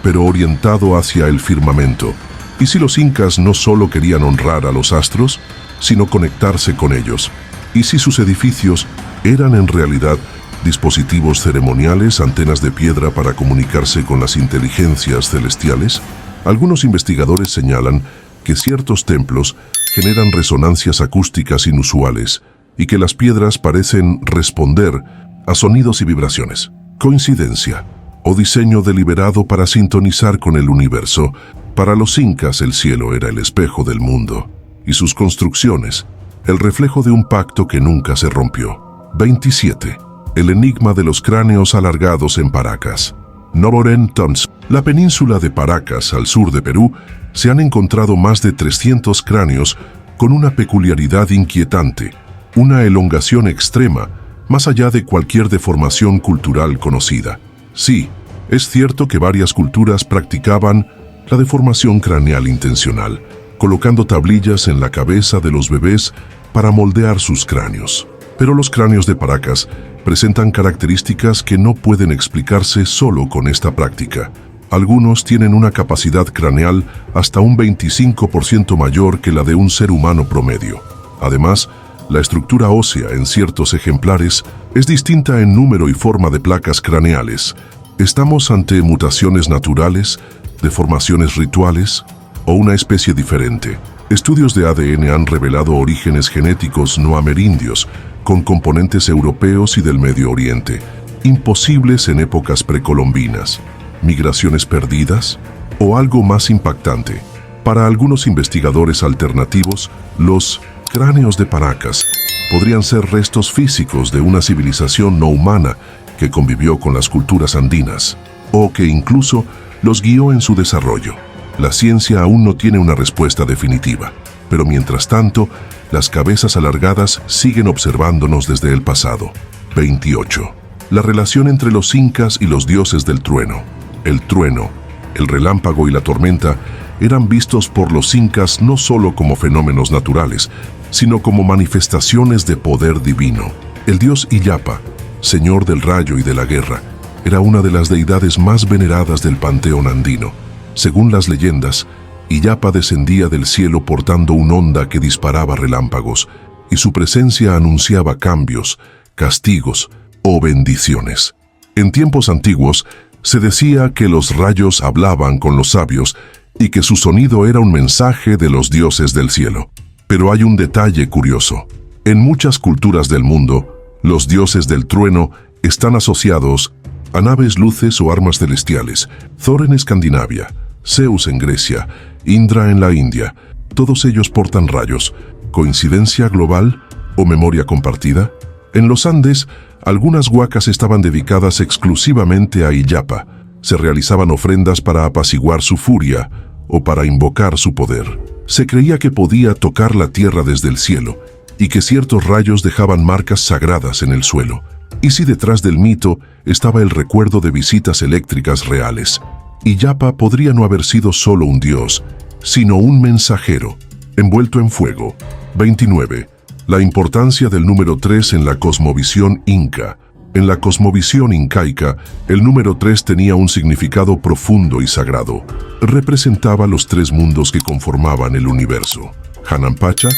pero orientado hacia el firmamento. ¿Y si los incas no solo querían honrar a los astros, sino conectarse con ellos? ¿Y si sus edificios eran en realidad dispositivos ceremoniales, antenas de piedra para comunicarse con las inteligencias celestiales? Algunos investigadores señalan que ciertos templos generan resonancias acústicas inusuales y que las piedras parecen responder a sonidos y vibraciones. ¿Coincidencia o diseño deliberado para sintonizar con el universo? Para los incas el cielo era el espejo del mundo y sus construcciones, el reflejo de un pacto que nunca se rompió. 27. El enigma de los cráneos alargados en Paracas. Noborén-Tons. La península de Paracas, al sur de Perú, se han encontrado más de 300 cráneos con una peculiaridad inquietante, una elongación extrema, más allá de cualquier deformación cultural conocida. Sí, es cierto que varias culturas practicaban la deformación craneal intencional, colocando tablillas en la cabeza de los bebés para moldear sus cráneos. Pero los cráneos de Paracas presentan características que no pueden explicarse solo con esta práctica. Algunos tienen una capacidad craneal hasta un 25% mayor que la de un ser humano promedio. Además, la estructura ósea en ciertos ejemplares es distinta en número y forma de placas craneales. ¿Estamos ante mutaciones naturales, deformaciones rituales o una especie diferente? Estudios de ADN han revelado orígenes genéticos no amerindios, con componentes europeos y del Medio Oriente, imposibles en épocas precolombinas. ¿Migraciones perdidas? ¿O algo más impactante? Para algunos investigadores alternativos, los cráneos de Paracas podrían ser restos físicos de una civilización no humana que convivió con las culturas andinas, o que incluso los guió en su desarrollo. La ciencia aún no tiene una respuesta definitiva, pero mientras tanto, las cabezas alargadas siguen observándonos desde el pasado. 28. La relación entre los incas y los dioses del trueno. El trueno, el relámpago y la tormenta eran vistos por los incas no solo como fenómenos naturales, sino como manifestaciones de poder divino. El dios Illapa, señor del rayo y de la guerra, era una de las deidades más veneradas del panteón andino. Según las leyendas, Illapa descendía del cielo portando una onda que disparaba relámpagos, y su presencia anunciaba cambios, castigos o bendiciones. En tiempos antiguos, se decía que los rayos hablaban con los sabios y que su sonido era un mensaje de los dioses del cielo. Pero hay un detalle curioso. En muchas culturas del mundo, los dioses del trueno están asociados a naves, luces o armas celestiales. Thor en Escandinavia, Zeus en Grecia, Indra en la India. Todos ellos portan rayos. ¿Coincidencia global o memoria compartida? En los Andes, algunas huacas estaban dedicadas exclusivamente a Illapa. Se realizaban ofrendas para apaciguar su furia o para invocar su poder. Se creía que podía tocar la tierra desde el cielo y que ciertos rayos dejaban marcas sagradas en el suelo. ¿Y si detrás del mito estaba el recuerdo de visitas eléctricas reales? Illapa podría no haber sido solo un dios, sino un mensajero, envuelto en fuego. 29. La importancia del número 3 en la cosmovisión inca. En la cosmovisión incaica, el número 3 tenía un significado profundo y sagrado. Representaba los tres mundos que conformaban el universo. Hanampacha,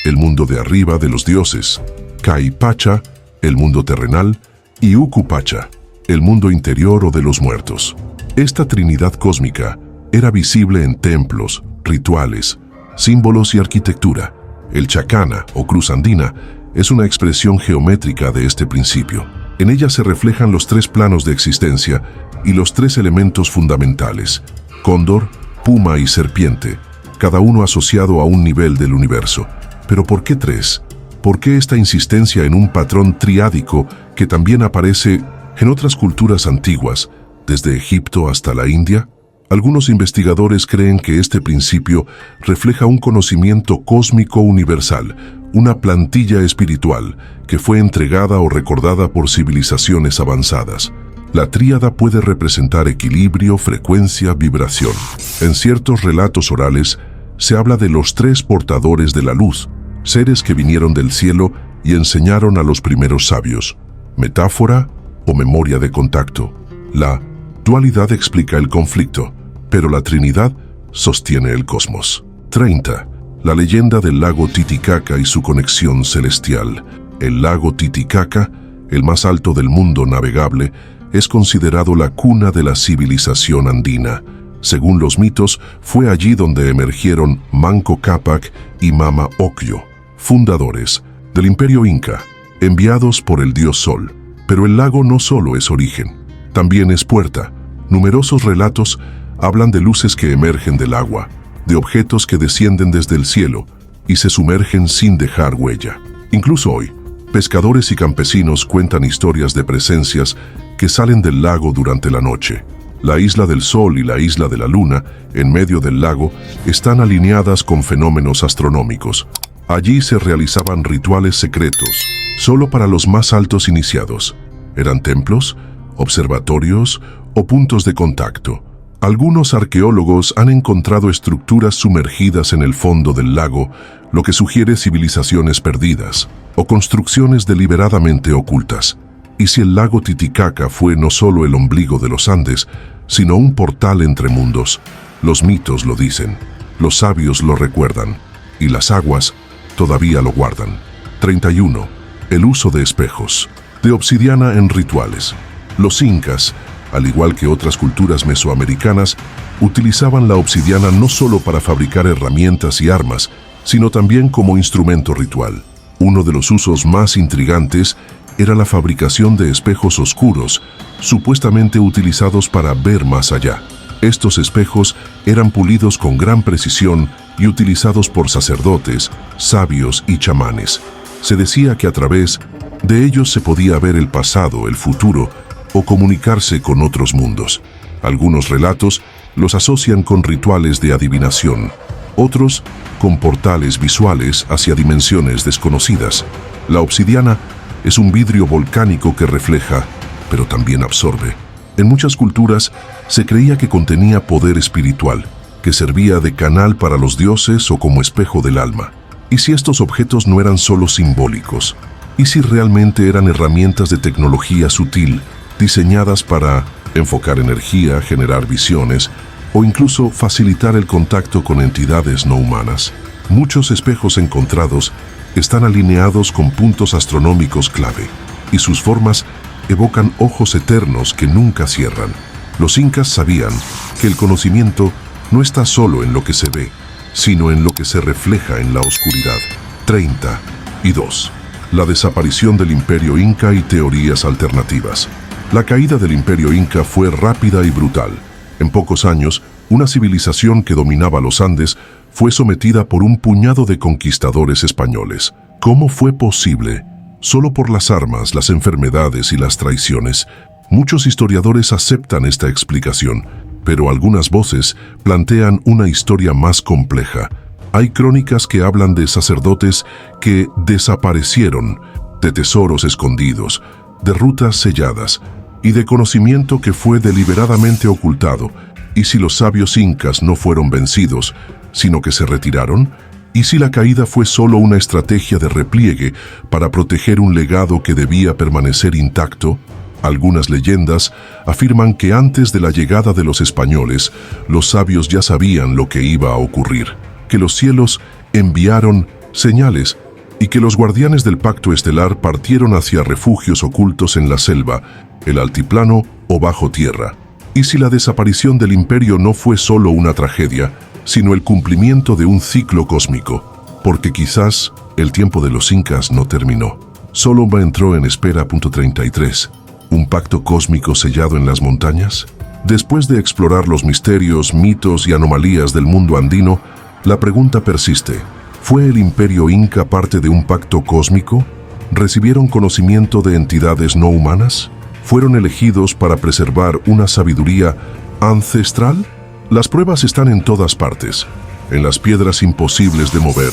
el mundo de arriba de los dioses. Caipacha, el mundo terrenal. Y Ucupacha, el mundo interior o de los muertos. Esta trinidad cósmica era visible en templos, rituales, símbolos y arquitectura. El chacana o cruz andina es una expresión geométrica de este principio. En ella se reflejan los tres planos de existencia y los tres elementos fundamentales: cóndor, puma y serpiente, cada uno asociado a un nivel del universo. ¿Pero por qué tres? ¿Por qué esta insistencia en un patrón triádico que también aparece En otras culturas antiguas, desde Egipto hasta la India, algunos investigadores creen que este principio refleja un conocimiento cósmico universal, una plantilla espiritual que fue entregada o recordada por civilizaciones avanzadas. La tríada puede representar equilibrio, frecuencia, vibración. En ciertos relatos orales se habla de los tres portadores de la luz, seres que vinieron del cielo y enseñaron a los primeros sabios. Metáfora o memoria de contacto. La dualidad explica el conflicto, pero la Trinidad sostiene el cosmos. 30. La leyenda del lago Titicaca y su conexión celestial. El lago Titicaca, el más alto del mundo navegable, es considerado la cuna de la civilización andina. Según los mitos, fue allí donde emergieron Manco Cápac y Mama Ocllo, fundadores del Imperio Inca, enviados por el dios Sol. Pero el lago no solo es origen, también es puerta. Numerosos relatos hablan de luces que emergen del agua, de objetos que descienden desde el cielo y se sumergen sin dejar huella. Incluso hoy, pescadores y campesinos cuentan historias de presencias que salen del lago durante la noche. La isla del Sol y la isla de la Luna, en medio del lago, están alineadas con fenómenos astronómicos. Allí se realizaban rituales secretos, solo para los más altos iniciados. Eran templos, observatorios o puntos de contacto. Algunos arqueólogos han encontrado estructuras sumergidas en el fondo del lago, lo que sugiere civilizaciones perdidas o construcciones deliberadamente ocultas. Y si el lago Titicaca fue no solo el ombligo de los Andes, sino un portal entre mundos, los mitos lo dicen, los sabios lo recuerdan, y las aguas todavía lo guardan. 31. El uso de espejos, de obsidiana en rituales. Los incas, al igual que otras culturas mesoamericanas, utilizaban la obsidiana no solo para fabricar herramientas y armas, sino también como instrumento ritual. Uno de los usos más intrigantes era la fabricación de espejos oscuros, supuestamente utilizados para ver más allá. Estos espejos eran pulidos con gran precisión y utilizados por sacerdotes, sabios y chamanes. Se decía que a través de ellos se podía ver el pasado, el futuro, o comunicarse con otros mundos. Algunos relatos los asocian con rituales de adivinación, otros con portales visuales hacia dimensiones desconocidas. La obsidiana es un vidrio volcánico que refleja, pero también absorbe. En muchas culturas se creía que contenía poder espiritual, que servía de canal para los dioses o como espejo del alma. ¿Y si estos objetos no eran solo simbólicos? ¿Y si realmente eran herramientas de tecnología sutil, diseñadas para enfocar energía, generar visiones o incluso facilitar el contacto con entidades no humanas? Muchos espejos encontrados están alineados con puntos astronómicos clave y sus formas evocan ojos eternos que nunca cierran. Los incas sabían que el conocimiento no está solo en lo que se ve, sino en lo que se refleja en la oscuridad. 32. La desaparición del Imperio Inca y teorías alternativas. La caída del Imperio Inca fue rápida y brutal. En pocos años, una civilización que dominaba los Andes fue sometida por un puñado de conquistadores españoles. ¿Cómo fue posible? Solo por las armas, las enfermedades y las traiciones. Muchos historiadores aceptan esta explicación, pero algunas voces plantean una historia más compleja. Hay crónicas que hablan de sacerdotes que desaparecieron, de tesoros escondidos, de rutas selladas y de conocimiento que fue deliberadamente ocultado. ¿Y si los sabios incas no fueron vencidos, sino que se retiraron? ¿Y si la caída fue solo una estrategia de repliegue para proteger un legado que debía permanecer intacto? Algunas leyendas afirman que antes de la llegada de los españoles, los sabios ya sabían lo que iba a ocurrir, que los cielos enviaron señales y que los guardianes del pacto estelar partieron hacia refugios ocultos en la selva, el altiplano o bajo tierra. ¿Y si la desaparición del imperio no fue solo una tragedia, sino el cumplimiento de un ciclo cósmico? Porque quizás el tiempo de los incas no terminó. Solo entró en espera. 33. ¿Un pacto cósmico sellado en las montañas? Después de explorar los misterios, mitos y anomalías del mundo andino, la pregunta persiste. ¿Fue el Imperio Inca parte de un pacto cósmico? ¿Recibieron conocimiento de entidades no humanas? ¿Fueron elegidos para preservar una sabiduría ancestral? Las pruebas están en todas partes, en las piedras imposibles de mover,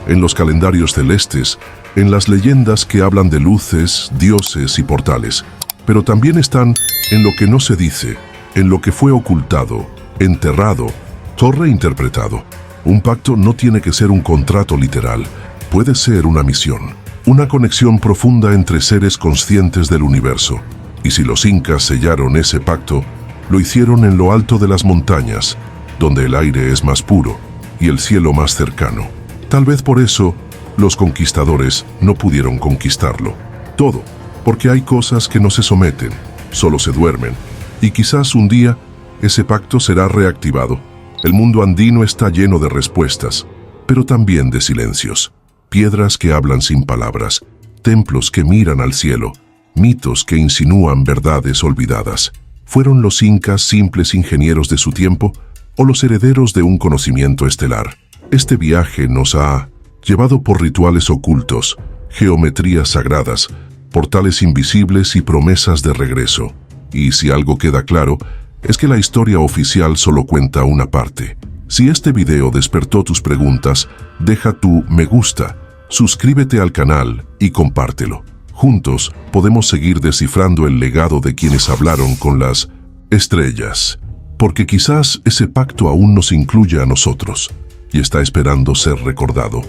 en los calendarios celestes, en las leyendas que hablan de luces, dioses y portales. Pero también están en lo que no se dice, en lo que fue ocultado, enterrado o reinterpretado. Un pacto no tiene que ser un contrato literal, puede ser una misión, una conexión profunda entre seres conscientes del universo. Y si los incas sellaron ese pacto, lo hicieron en lo alto de las montañas, donde el aire es más puro y el cielo más cercano. Tal vez por eso, los conquistadores no pudieron conquistarlo. Todo, porque hay cosas que no se someten, solo se duermen. Y quizás un día, ese pacto será reactivado. El mundo andino está lleno de respuestas, pero también de silencios. Piedras que hablan sin palabras, templos que miran al cielo, mitos que insinúan verdades olvidadas. ¿Fueron los incas simples ingenieros de su tiempo o los herederos de un conocimiento estelar? Este viaje nos ha llevado por rituales ocultos, geometrías sagradas, portales invisibles y promesas de regreso. Y si algo queda claro, es que la historia oficial solo cuenta una parte. Si este video despertó tus preguntas, deja tu me gusta, suscríbete al canal y compártelo. Juntos podemos seguir descifrando el legado de quienes hablaron con las estrellas, porque quizás ese pacto aún nos incluye a nosotros y está esperando ser recordado.